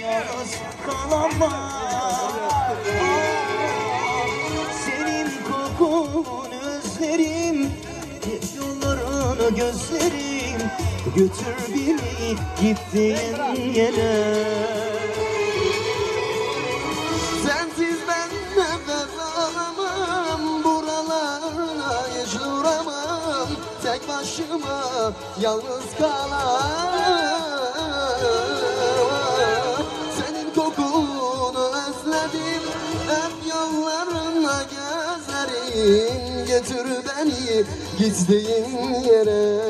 Yalnız kalamam. Senin kokun özlerim, yollarını gözlerim. Götür beni gittiğin yere. Sensiz ben nefes alamam, buralara hiç duramam. Tek başıma yalnız kalamam. Senin kokunu özledim, hep yollarına gözlerim. Götür beni gittiğin yere.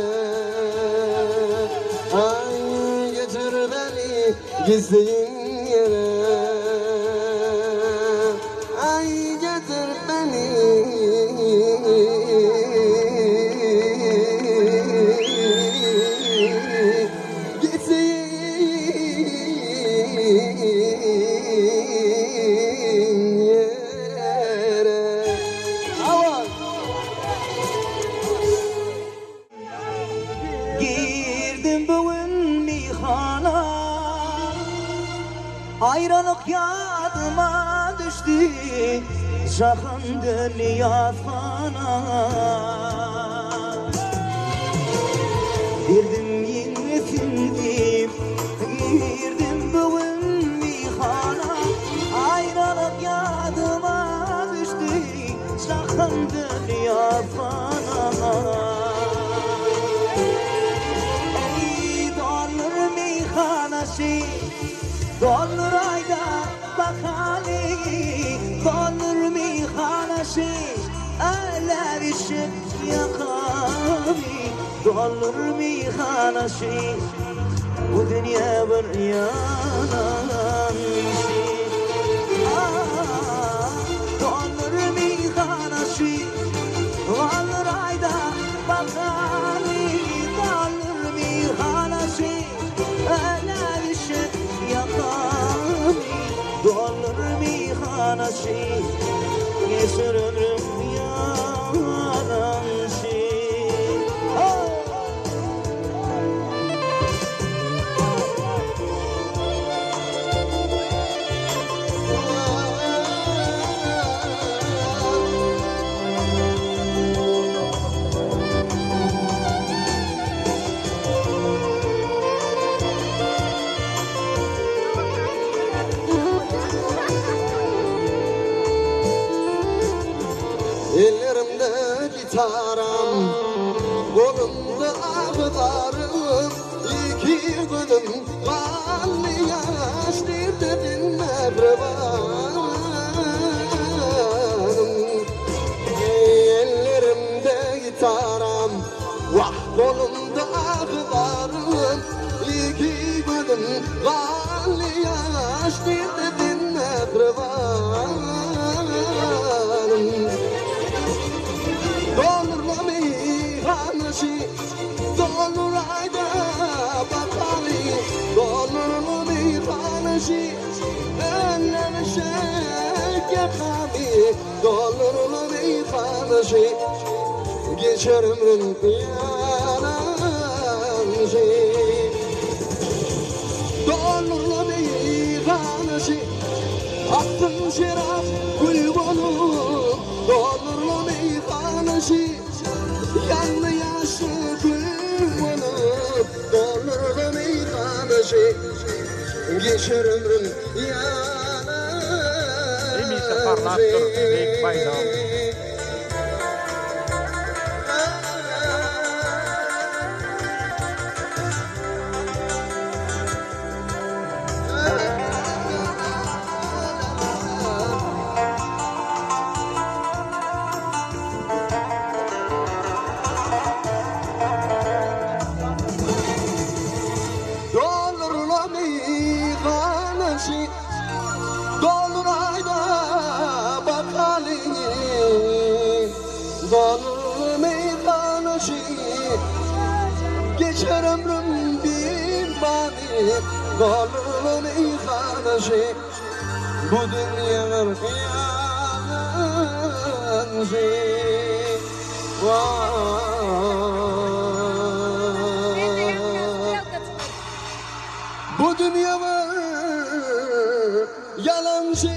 Ay götür beni gittiğin yere. Ay götür beni gittiğin yere. Aman. Girdim bugün meyhana, ayrılık yadıma düştü, Şahın dünya fana. Girdim yenmesindim, girdim bugün meyhana, ayrılık yadıma düştü, Şahın dünya fana. Dolur ayda bakali, dolur meyhanesi, öyle ışık yakami. Dolur meyhanesi, bu dünya bir yanan şey. Dolur meyhanesi, dolur ayda bakali, dolur meyhanesi, öyle ışık yakami. Dolur meyhanesi, geçer ömrüm yanan şey. Ellerimde gitaram, kolumda ağlarım. İki gülüm kanlı yaş dirdim mehribanım. Ellerimde gitaram, vah kolumda ağlarım. İki gülüm kanlı yaş dirdim mehribanım. Dolur meyhanesi, dolur ayda bakali. Dolur meyhanesi, öyle şey yakami. Dolur meyhanesi, geçer ömrüm yanan şey. Dolur meyhanesi, aklın şeraf gül bulup. Dolur meyhanesi, yanlı yaşı gül olup. Dolur meyhanesi, geçer ömrüm yanan şey. Dolur meyhanesi, dolur ayda bakali. Dolur meyhanesi, geçer ömrüm bir bani. Dolur meyhanesi, bu dünya yanan şey. Bu dünya var yalancı